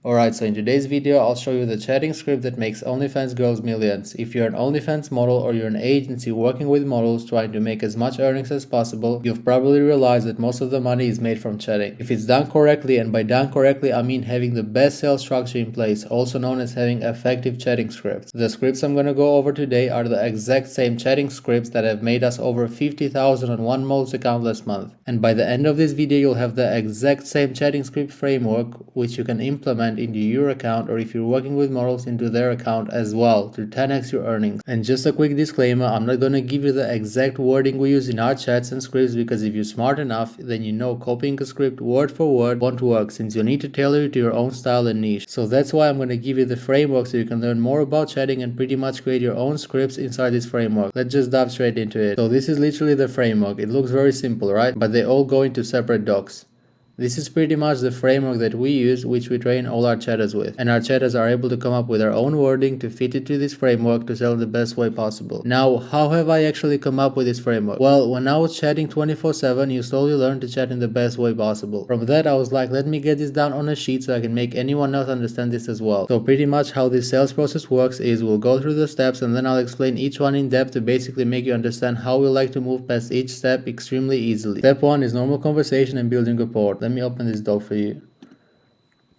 Alright, so in today's video, I'll show you the chatting script that makes OnlyFans girls millions. If you're an OnlyFans model or you're an agency working with models trying to make as much earnings as possible, you've probably realized that most of the money is made from chatting. If it's done correctly, and by done correctly, I mean having the best sales structure in place, also known as having effective chatting scripts. The scripts I'm gonna go over today are the exact same chatting scripts that have made us over 50,000 on one models account last month. And by the end of this video, you'll have the exact same chatting script framework which you can implement into your account, or if you're working with models, into their account as well, to 10x your earnings. And just a quick disclaimer, I'm not gonna give you the exact wording we use in our chats and scripts, because if you're smart enough, then you know copying a script word for word won't work, since you need to tailor it to your own style and niche. So that's why I'm gonna give you the framework so you can learn more about chatting and pretty much create your own scripts inside this framework. Let's just dive straight into it. So this is literally the framework. It looks very simple, right? But they all go into separate docs. This is pretty much the framework that we use, which we train all our chatters with. And our chatters are able to come up with their own wording to fit it to this framework to sell in the best way possible. Now, how have I actually come up with this framework? Well, when I was chatting 24/7, you slowly learn to chat in the best way possible. From that, I was like, let me get this down on a sheet so I can make anyone else understand this as well. So pretty much how this sales process works is we'll go through the steps and then I'll explain each one in depth to basically make you understand how we like to move past each step extremely easily. Step 1 is normal conversation and building rapport. Let me open this doc for you.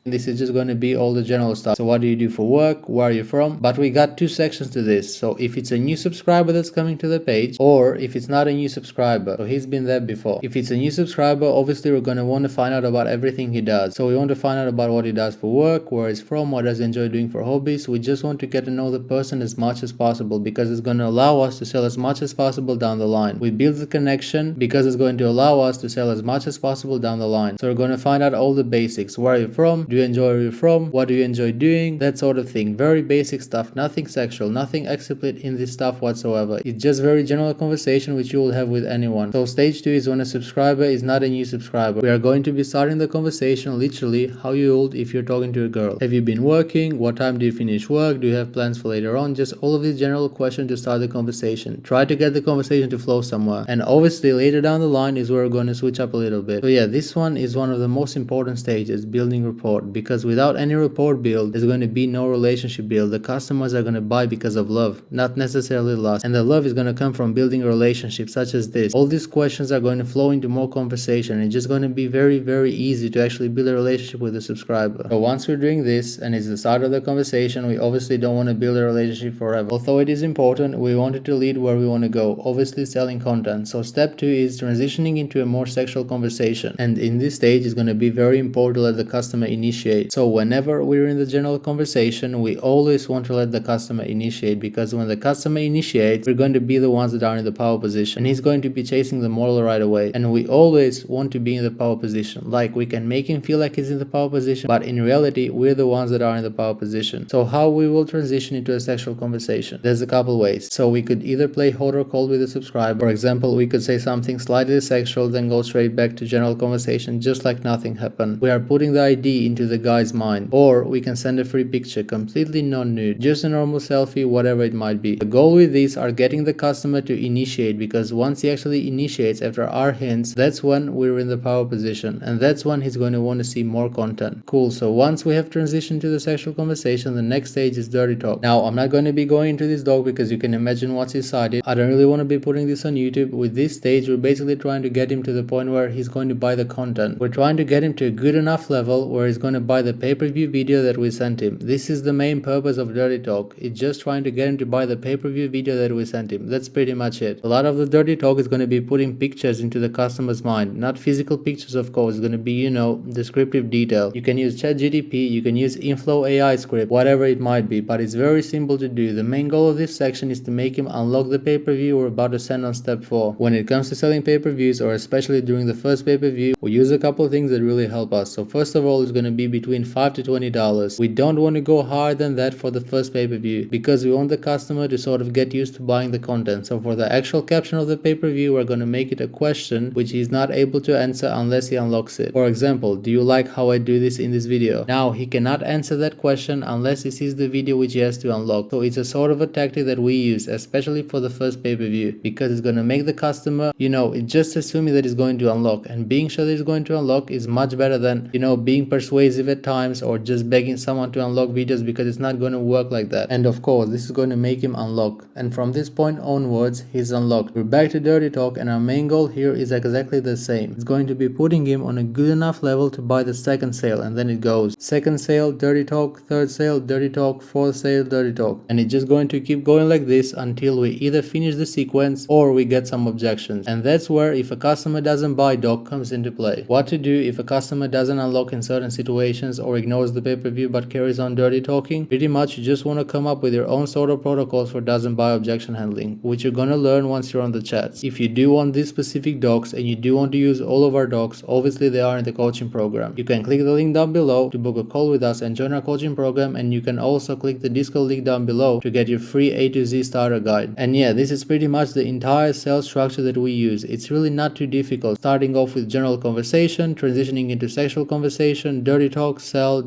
This is just going to be all the general stuff. So what do you do for work? Where are you from? But we got two sections to this. So if it's a new subscriber that's coming to the page, or if it's not a new subscriber, so he's been there before. If it's a new subscriber, obviously we're going to want to find out about everything he does. So we want to find out about what he does for work, where he's from, what does he enjoy doing for hobbies. We just want to get to know the person as much as possible, because it's going to allow us to sell as much as possible down the line. We build the connection because it's going to allow us to sell as much as possible down the line. So we're going to find out all the basics. Where are you from? Do you enjoy where you're from? What do you enjoy doing? That sort of thing. Very basic stuff. Nothing sexual, nothing explicit in this stuff whatsoever. It's just very general conversation which you will have with anyone. So stage 2 is when a subscriber is not a new subscriber. We are going to be starting the conversation literally how you would if you're talking to a girl. Have you been working? What time do you finish work? Do you have plans for later on? Just all of these general questions to start the conversation. Try to get the conversation to flow somewhere. And obviously later down the line is where we're going to switch up a little bit. So yeah, this one is one of the most important stages, building rapport, because without any rapport build, there's going to be no relationship build. The customers are going to buy because of love, not necessarily lust. And the love is going to come from building a relationship such as this. All these questions are going to flow into more conversation. It's just going to be very, very easy to actually build a relationship with the subscriber. So once we're doing this and it's the start of the conversation, we obviously don't want to build a relationship forever. Although it is important, we want it to lead where we want to go, obviously selling content. So step 2 is transitioning into a more sexual conversation. And in this stage, it's going to be very important to let the customer initiate. So whenever we're in the general conversation, we always want to let the customer initiate, because when the customer initiates, we're going to be the ones that are in the power position, and he's going to be chasing the model right away. And we always want to be in the power position. Like, we can make him feel like he's in the power position, but in reality, we're the ones that are in the power position. So how we will transition into a sexual conversation? There's a couple ways. So we could either play hot or cold with the subscriber. For example, we could say something slightly sexual, then go straight back to general conversation just like nothing happened. We are putting the idea into the guy's mind. Or we can send a free picture, completely non-nude, just a normal selfie, whatever it might be. The goal with these are getting the customer to initiate, because once he actually initiates after our hints, that's when we're in the power position, and that's when he's going to want to see more content. Cool. So once we have transitioned to the sexual conversation, the next stage is dirty talk. Now, I'm not going to be going into this doc because you can imagine what's inside it. I don't really want to be putting this on YouTube. With this stage, we're basically trying to get him to the point where he's going to buy the content. We're trying to get him to a good enough level where he's going to buy the pay-per-view video that we sent him. This is the main purpose of dirty talk. It's just trying to get him to buy the pay-per-view video that we sent him. That's pretty much it. A lot of the dirty talk is going to be putting pictures into the customer's mind. Not physical pictures, of course. It's going to be, you know, descriptive detail. You can use ChatGPT, you can use Inflow AI script, whatever it might be, but it's very simple to do. The main goal of this section is to make him unlock the pay-per-view we're about to send on step 4. When it comes to selling pay-per-views, or especially during the first pay-per-view, we use a couple of things that really help us. So first of all, it's going to be between $5 to $20. We don't want to go higher than that for the first pay-per-view, because we want the customer to sort of get used to buying the content. So for the actual caption of the pay-per-view, we're going to make it a question which he's not able to answer unless he unlocks it. For example, do you like how I do this in this video? Now, he cannot answer that question unless he sees the video which he has to unlock. So it's a sort of a tactic that we use, especially for the first pay-per-view, because it's going to make the customer, you know, just assuming that he's going to unlock, and being sure that he's going to unlock is much better than, you know, being persuaded invasive at times, or just begging someone to unlock videos, because it's not going to work like that. And of course, this is going to make him unlock. And from this point onwards, he's unlocked. We're back to dirty talk, and our main goal here is exactly the same. It's going to be putting him on a good enough level to buy the second sale, and then it goes second sale, dirty talk, third sale, dirty talk, fourth sale, dirty talk. And it's just going to keep going like this until we either finish the sequence or we get some objections. And that's where, if a customer doesn't buy, doc comes into play. What to do if a customer doesn't unlock in certain situations or ignores the pay-per-view but carries on dirty talking? Pretty much you just want to come up with your own sort of protocols for doesn't buy objection handling, which you're gonna learn once you're on the chats. If you do want these specific docs and you do want to use all of our docs, obviously they are in the coaching program. You can click the link down below to book a call with us and join our coaching program, and you can also click the Discord link down below to get your free A to Z starter guide. And yeah, this is pretty much the entire sales structure that we use. It's really not too difficult, starting off with general conversation, transitioning into sexual conversation, dirty talk, sell,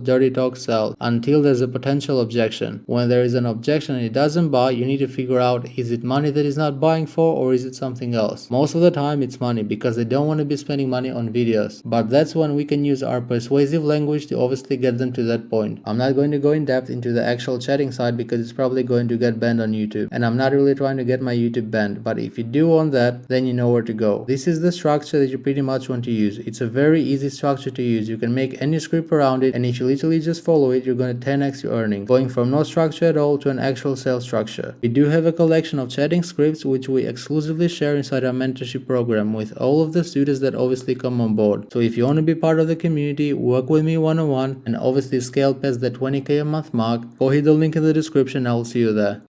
until there's a potential objection. When there is an objection and it doesn't buy, you need to figure out, is it money that is not buying for, or is it something else? Most of the time it's money, because they don't want to be spending money on videos. But that's when we can use our persuasive language to obviously get them to that point. I'm not going to go in depth into the actual chatting side because it's probably going to get banned on YouTube, and I'm not really trying to get my YouTube banned, but if you do want that, then you know where to go. This is the structure that you pretty much want to use. It's a very easy structure to use. You can make any script around it, and if you literally just follow it, you're going to 10x your earnings, going from no structure at all to an actual sales structure. We do have a collection of chatting scripts which we exclusively share inside our mentorship program with all of the students that obviously come on board. So if you want to be part of the community, work with me one-on-one, and obviously scale past the 20k a month mark, go hit the link in the description. I will see you there.